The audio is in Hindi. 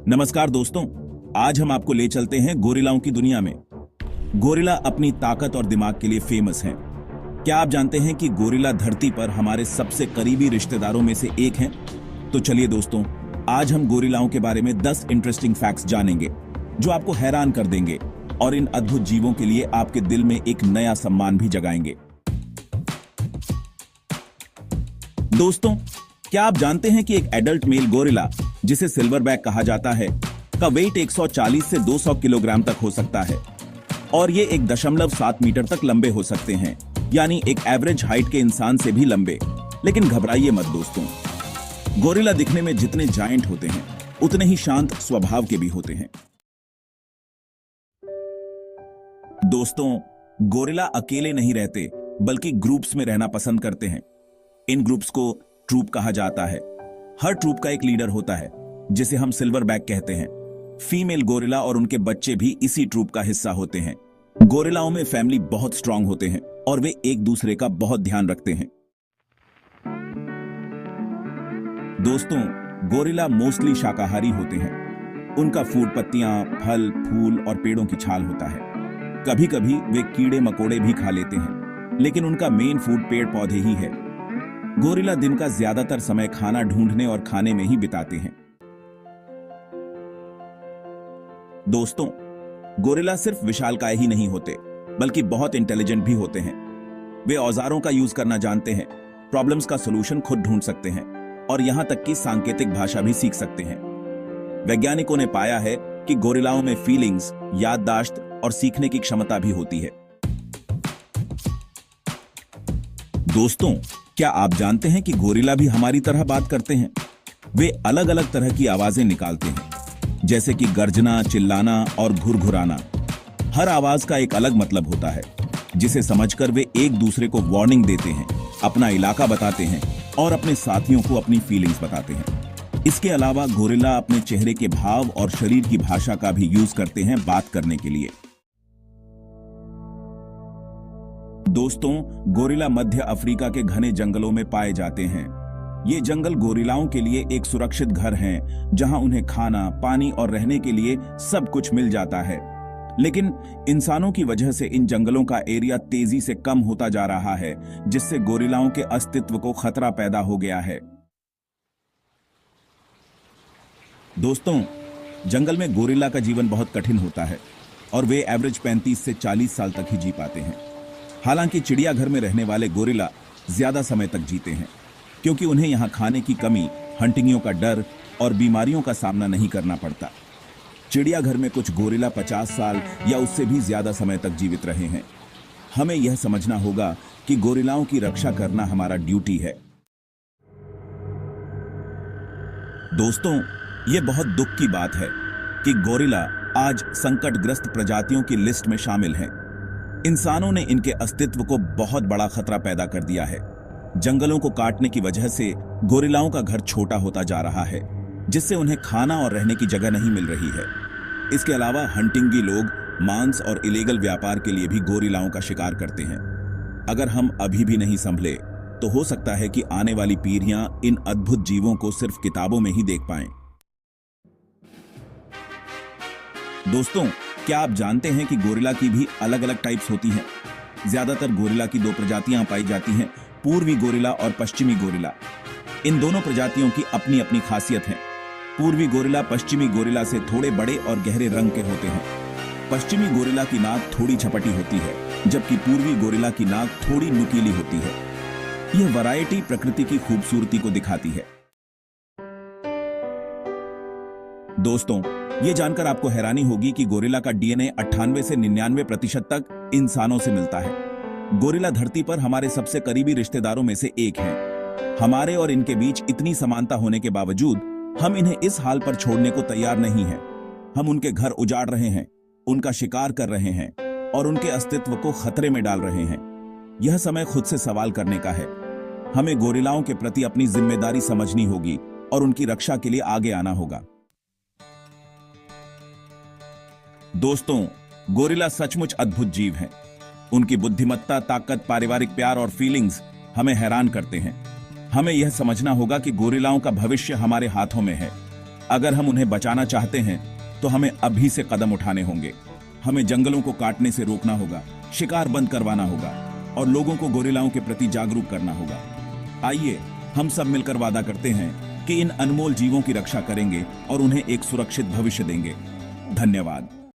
नमस्कार दोस्तों, आज हम आपको ले चलते हैं गोरिल्लाओं की दुनिया में। गोरिल्ला अपनी ताकत और दिमाग के लिए फेमस हैं। क्या आप जानते हैं कि गोरिल्ला धरती पर हमारे सबसे करीबी रिश्तेदारों में से एक हैं? तो चलिए दोस्तों, आज हम गोरिल्लाओं के बारे में 10 इंटरेस्टिंग फैक्ट्स जानेंगे जो आपको हैरान कर देंगे और इन अद्भुत जीवों के लिए आपके दिल में एक नया सम्मान भी जगाएंगे। दोस्तों, क्या आप जानते हैं कि एक एडल्ट मेल गोरिल्ला, जिसे सिल्वरबैक कहा जाता है, का वेट 140 से 200 किलोग्राम तक हो सकता है और ये 1.7 मीटर तक लंबे हो सकते हैं, यानी एक एवरेज हाइट के इंसान से भी लंबे। लेकिन घबराइए मत दोस्तों, गोरिल्ला दिखने में जितने जायंट होते हैं उतने ही शांत स्वभाव के भी होते हैं। दोस्तों, गोरिल्ला अकेले नहीं रहते बल्कि ग्रुप्स में रहना पसंद करते हैं। इन ग्रुप्स को ट्रूप कहा जाता है। हर ट्रूप का एक लीडर होता है जिसे हम सिल्वरबैक कहते हैं। फीमेल गोरिल्ला और उनके बच्चे भी इसी ट्रूप का हिस्सा होते हैं। गोरिल्लाओं में फैमिली बहुत स्ट्रांग होते हैं और वे एक दूसरे का बहुत ध्यान रखते हैं। दोस्तों, गोरिल्ला मोस्टली शाकाहारी होते हैं। उनका फूड पत्तियां, फल, फूल और पेड़ों की छाल होता है। कभी कभी वे कीड़े मकोड़े भी खा लेते हैं, लेकिन उनका मेन फूड पेड़ पौधे ही है। गोरिल्ला दिन का ज्यादातर समय खाना ढूंढने और खाने में ही बिताते हैं। दोस्तों, गोरिल्ला सिर्फ विशालकाय ही नहीं होते बल्कि बहुत इंटेलिजेंट भी होते हैं। वे औजारों का यूज करना जानते हैं, प्रॉब्लम्स का सॉल्यूशन खुद ढूंढ सकते हैं और यहां तक कि सांकेतिक भाषा भी सीख सकते हैं। वैज्ञानिकों ने पाया है कि गोरिल्लाओं में फीलिंग्स, याददाश्त और सीखने की क्षमता भी होती है। दोस्तों, क्या आप जानते हैं कि गोरिल्ला भी हमारी तरह बात करते हैं? वे अलग अलग तरह की आवाजें निकालते हैं, जैसे कि गर्जना, चिल्लाना और घुरघुराना। हर आवाज का एक अलग मतलब होता है, जिसे समझकर वे एक दूसरे को वार्निंग देते हैं, अपना इलाका बताते हैं और अपने साथियों को अपनी फीलिंग्स बताते हैं। इसके अलावा गोरिल्ला अपने चेहरे के भाव और शरीर की भाषा का भी यूज करते हैं बात करने के लिए। दोस्तों, गोरिल्ला मध्य अफ्रीका के घने जंगलों में पाए जाते हैं। ये जंगल गोरिल्लाओं के लिए एक सुरक्षित घर हैं, जहां उन्हें खाना, पानी और रहने के लिए सब कुछ मिल जाता है। लेकिन इंसानों की वजह से इन जंगलों का एरिया तेजी से कम होता जा रहा है, जिससे गोरिल्लाओं के अस्तित्व को खतरा पैदा हो गया है। दोस्तों, जंगल में गोरिल्ला का जीवन बहुत कठिन होता है और वे एवरेज 35 से 40 साल तक ही जी पाते हैं। हालांकि चिड़ियाघर में रहने वाले गोरिल्ला ज्यादा समय तक जीते हैं, क्योंकि उन्हें यहां खाने की कमी, हंटिंगियों का डर और बीमारियों का सामना नहीं करना पड़ता। चिड़ियाघर में कुछ गोरिल्ला 50 साल या उससे भी ज्यादा समय तक जीवित रहे हैं। हमें यह समझना होगा कि गोरिल्लाओं की रक्षा करना हमारा ड्यूटी है। दोस्तों, यह बहुत दुख की बात है कि गोरिल्ला आज संकटग्रस्त प्रजातियों की लिस्ट में शामिल हैं। इंसानों ने इनके अस्तित्व को बहुत बड़ा खतरा पैदा कर दिया है। जंगलों को काटने की वजह से गोरिल्लाओं का घर छोटा होता जा रहा है, जिससे उन्हें खाना और रहने की जगह नहीं मिल रही है। इसके अलावा हंटिंगी लोग मांस और इलीगल व्यापार के लिए भी गोरिल्लाओं का शिकार करते हैं। अगर हम अभी भी नहीं संभले तो हो सकता है कि आने वाली पीढ़ियां इन अद्भुत जीवों को सिर्फ किताबों में ही देख पाएं। दोस्तों, क्या आप जानते हैं कि गोरिल्ला की भी अलग अलग टाइप्स होती हैं? ज्यादातर गोरिल्ला की 2 प्रजातियां पाई जाती हैं, पूर्वी गोरिल्ला और पश्चिमी गोरिल्ला। इन दोनों प्रजातियों की अपनी अपनी खासियत है। पूर्वी गोरिल्ला पश्चिमी गोरिल्ला से थोड़े बड़े और गहरे रंग के होते हैं। पश्चिमी गोरिल्ला की नाक थोड़ी छपटी होती है, जबकि पूर्वी गोरिल्ला की नाक थोड़ी नुकीली होती है। यह वैरायटी प्रकृति की खूबसूरती को दिखाती है। दोस्तों, ये जानकर आपको हैरानी होगी कि गोरिल्ला का डीएनए 98 से 99% तक इंसानों से मिलता है। गोरिल्ला धरती पर हमारे सबसे करीबी रिश्तेदारों में से एक हैं। हमारे और इनके बीच इतनी समानता होने के बावजूद हम इन्हें इस हाल पर छोड़ने को तैयार नहीं हैं। हम उनके घर उजाड़ रहे हैं, उनका शिकार कर रहे हैं और उनके अस्तित्व को खतरे में डाल रहे हैं। यह समय खुद से सवाल करने का है। हमें गोरिल्लाओं के प्रति अपनी जिम्मेदारी समझनी होगी और उनकी रक्षा के लिए आगे आना होगा। दोस्तों, गोरिल्ला सचमुच अद्भुत जीव हैं। उनकी बुद्धिमत्ता, ताकत, पारिवारिक प्यार और फीलिंग्स हमें हैरान करते हैं। हमें यह समझना होगा कि गोरिल्लाओं का भविष्य हमारे हाथों में है। अगर हम उन्हें बचाना चाहते हैं तो हमें अभी से कदम उठाने होंगे। हमें जंगलों को काटने से रोकना होगा, शिकार बंद करवाना होगा और लोगों को गोरिल्लाओं के प्रति जागरूक करना होगा। आइए हम सब मिलकर वादा करते हैं कि इन अनमोल जीवों की रक्षा करेंगे और उन्हें एक सुरक्षित भविष्य देंगे। धन्यवाद।